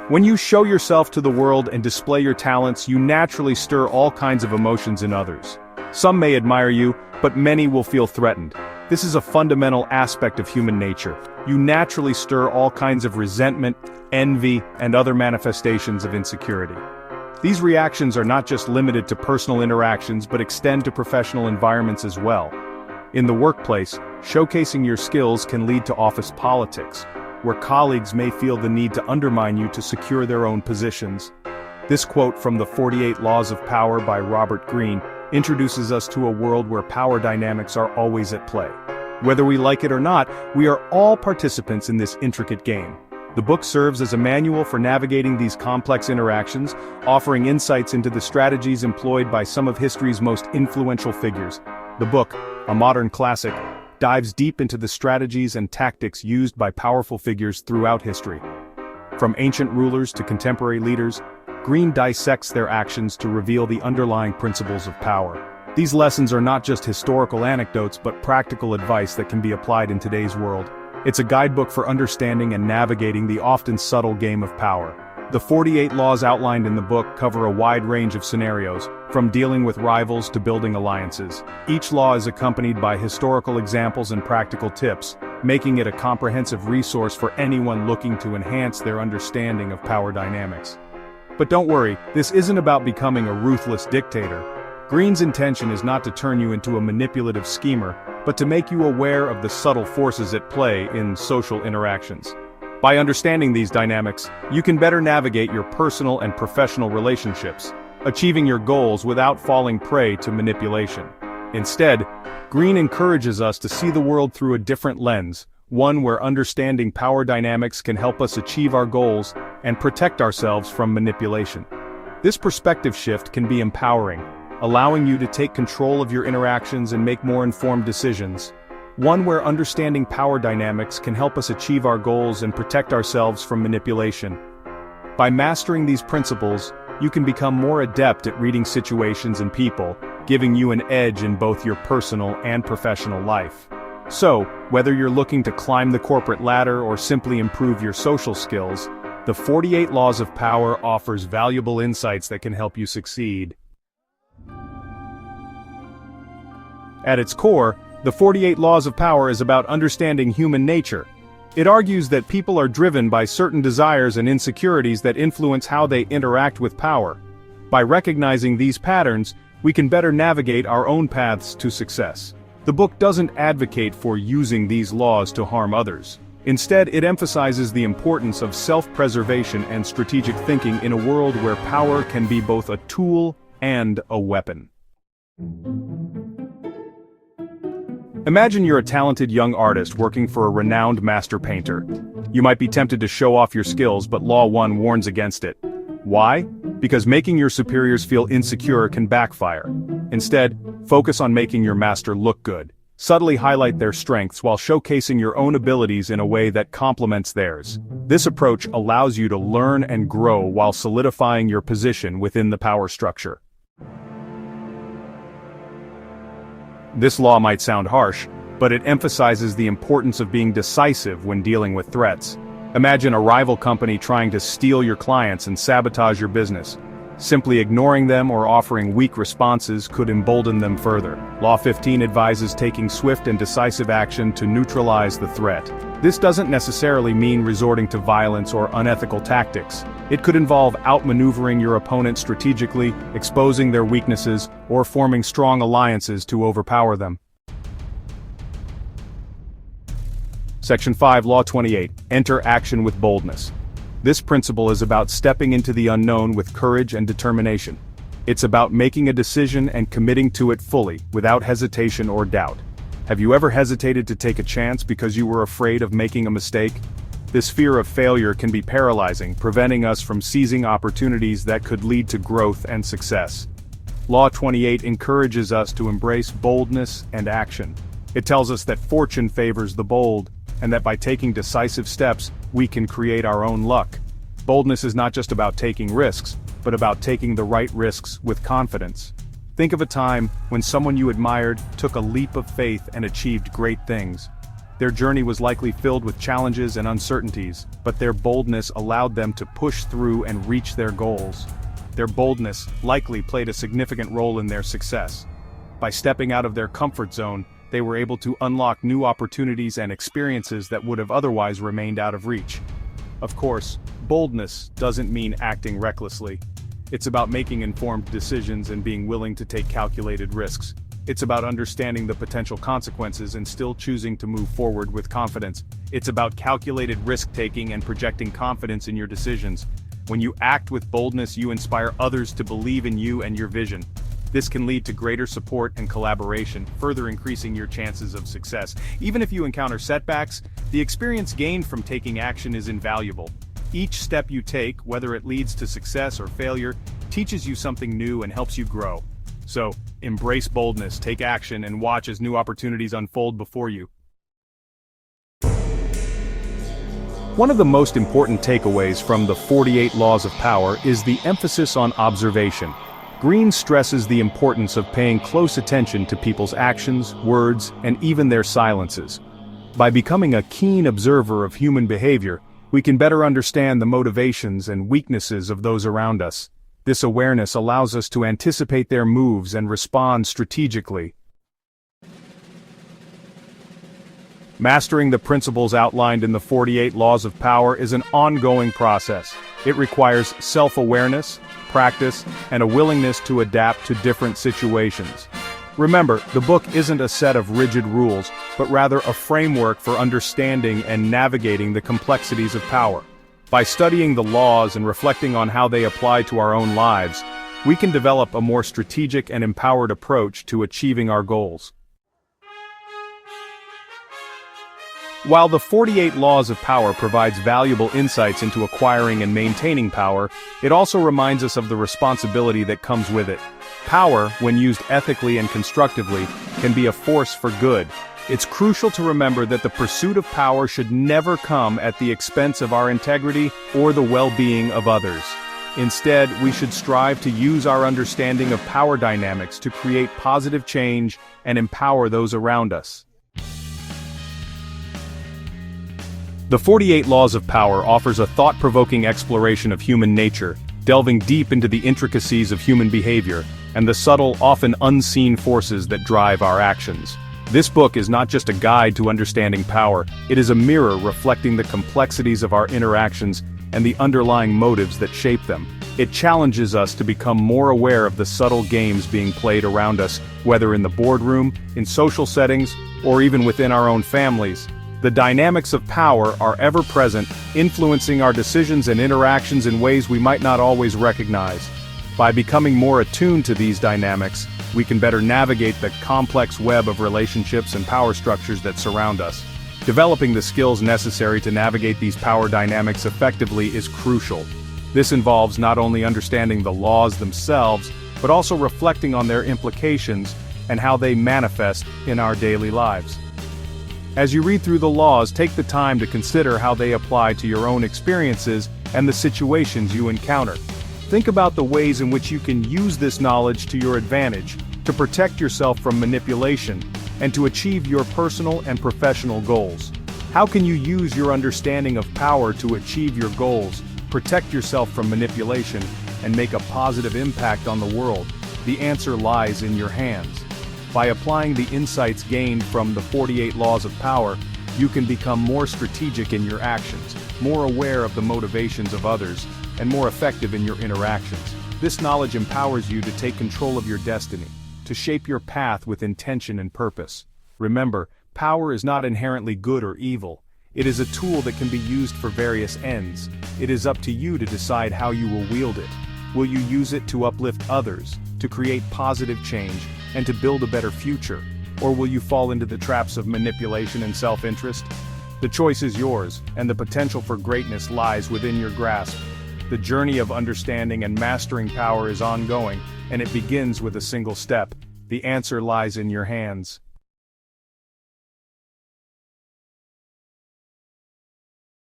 When you show yourself to the world and display your talents, you naturally stir all kinds of emotions in others. Some may admire you, but many will feel threatened. This is a fundamental aspect of human nature. You naturally stir all kinds of resentment, envy, and other manifestations of insecurity. These reactions are not just limited to personal interactions but extend to professional environments as well. In the workplace, showcasing your skills can lead to office politics, where colleagues may feel the need to undermine you to secure their own positions. This quote from the 48 Laws of Power by Robert Greene introduces us to a world where power dynamics are always at play. Whether we like it or not, we are all participants in this intricate game. The book serves as a manual for navigating these complex interactions, offering insights into the strategies employed by some of history's most influential figures. The book, a modern classic, dives deep into the strategies and tactics used by powerful figures throughout history. From ancient rulers to contemporary leaders, Greene dissects their actions to reveal the underlying principles of power. These lessons are not just historical anecdotes but practical advice that can be applied in today's world. It's a guidebook for understanding and navigating the often subtle game of power. The 48 laws outlined in the book cover a wide range of scenarios, from dealing with rivals to building alliances. Each law is accompanied by historical examples and practical tips, making it a comprehensive resource for anyone looking to enhance their understanding of power dynamics. But don't worry, this isn't about becoming a ruthless dictator. Greene's intention is not to turn you into a manipulative schemer, but to make you aware of the subtle forces at play in social interactions. By understanding these dynamics, you can better navigate your personal and professional relationships, achieving your goals without falling prey to manipulation. Instead, Greene encourages us to see the world through a different lens, one where understanding power dynamics can help us achieve our goals and protect ourselves from manipulation. This perspective shift can be empowering, allowing you to take control of your interactions and make more informed decisions. One where understanding power dynamics can help us achieve our goals and protect ourselves from manipulation. By mastering these principles, you can become more adept at reading situations and people, giving you an edge in both your personal and professional life. So, whether you're looking to climb the corporate ladder or simply improve your social skills, the 48 Laws of Power offers valuable insights that can help you succeed. At its core, the 48 Laws of Power is about understanding human nature. It argues that people are driven by certain desires and insecurities that influence how they interact with power. By recognizing these patterns, we can better navigate our own paths to success. The book doesn't advocate for using these laws to harm others. Instead, it emphasizes the importance of self-preservation and strategic thinking in a world where power can be both a tool and a weapon. Imagine you're a talented young artist working for a renowned master painter. You might be tempted to show off your skills, but Law 1 warns against it. Why? Because making your superiors feel insecure can backfire. Instead, focus on making your master look good. Subtly highlight their strengths while showcasing your own abilities in a way that complements theirs. This approach allows you to learn and grow while solidifying your position within the power structure. This law might sound harsh, but it emphasizes the importance of being decisive when dealing with threats. Imagine a rival company trying to steal your clients and sabotage your business. Simply ignoring them or offering weak responses could embolden them further. Law 15 advises taking swift and decisive action to neutralize the threat. This doesn't necessarily mean resorting to violence or unethical tactics. It could involve outmaneuvering your opponent strategically, exposing their weaknesses, or forming strong alliances to overpower them. Section 5, Law 28. Enter action with boldness. This principle is about stepping into the unknown with courage and determination. It's about making a decision and committing to it fully, without hesitation or doubt. Have you ever hesitated to take a chance because you were afraid of making a mistake? This fear of failure can be paralyzing, preventing us from seizing opportunities that could lead to growth and success. Law 28 encourages us to embrace boldness and action. It tells us that fortune favors the bold, and that by taking decisive steps, we can create our own luck. Boldness is not just about taking risks, but about taking the right risks with confidence. Think of a time when someone you admired took a leap of faith and achieved great things. Their journey was likely filled with challenges and uncertainties, but their boldness allowed them to push through and reach their goals. Their boldness likely played a significant role in their success. By stepping out of their comfort zone, they were able to unlock new opportunities and experiences that would have otherwise remained out of reach. Of course, boldness doesn't mean acting recklessly. It's about making informed decisions and being willing to take calculated risks. It's about understanding the potential consequences and still choosing to move forward with confidence. It's about calculated risk-taking and projecting confidence in your decisions. When you act with boldness, you inspire others to believe in you and your vision. This can lead to greater support and collaboration, further increasing your chances of success. Even if you encounter setbacks, the experience gained from taking action is invaluable. Each step you take, whether it leads to success or failure, teaches you something new and helps you grow. So, embrace boldness, take action, and watch as new opportunities unfold before you. One of the most important takeaways from the 48 Laws of Power is the emphasis on observation. Greene stresses the importance of paying close attention to people's actions, words, and even their silences. By becoming a keen observer of human behavior, we can better understand the motivations and weaknesses of those around us. This awareness allows us to anticipate their moves and respond strategically. Mastering the principles outlined in the 48 Laws of Power is an ongoing process. It requires self-awareness, practice, and a willingness to adapt to different situations. Remember, the book isn't a set of rigid rules, but rather a framework for understanding and navigating the complexities of power. By studying the laws and reflecting on how they apply to our own lives, we can develop a more strategic and empowered approach to achieving our goals. While the 48 Laws of Power provides valuable insights into acquiring and maintaining power, it also reminds us of the responsibility that comes with it. Power, when used ethically and constructively, can be a force for good. It's crucial to remember that the pursuit of power should never come at the expense of our integrity or the well-being of others. Instead, we should strive to use our understanding of power dynamics to create positive change and empower those around us. The 48 Laws of Power offers a thought-provoking exploration of human nature, delving deep into the intricacies of human behavior and the subtle, often unseen forces that drive our actions. This book is not just a guide to understanding power, it is a mirror reflecting the complexities of our interactions and the underlying motives that shape them. It challenges us to become more aware of the subtle games being played around us, whether in the boardroom, in social settings, or even within our own families. The dynamics of power are ever present, influencing our decisions and interactions in ways we might not always recognize. By becoming more attuned to these dynamics, we can better navigate the complex web of relationships and power structures that surround us. Developing the skills necessary to navigate these power dynamics effectively is crucial. This involves not only understanding the laws themselves, but also reflecting on their implications and how they manifest in our daily lives. As you read through the laws, take the time to consider how they apply to your own experiences and the situations you encounter. Think about the ways in which you can use this knowledge to your advantage, to protect yourself from manipulation, and to achieve your personal and professional goals. How can you use your understanding of power to achieve your goals, protect yourself from manipulation, and make a positive impact on the world? The answer lies in your hands. By applying the insights gained from the 48 Laws of Power, you can become more strategic in your actions, more aware of the motivations of others, and more effective in your interactions. This knowledge empowers you to take control of your destiny, to shape your path with intention and purpose. Remember, power is not inherently good or evil. It is a tool that can be used for various ends. It is up to you to decide how you will wield it. Will you use it to uplift others, to create positive change, and to build a better future? Or will you fall into the traps of manipulation and self-interest? The choice is yours, and the potential for greatness lies within your grasp. The journey of understanding and mastering power is ongoing, and it begins with a single step. The answer lies in your hands.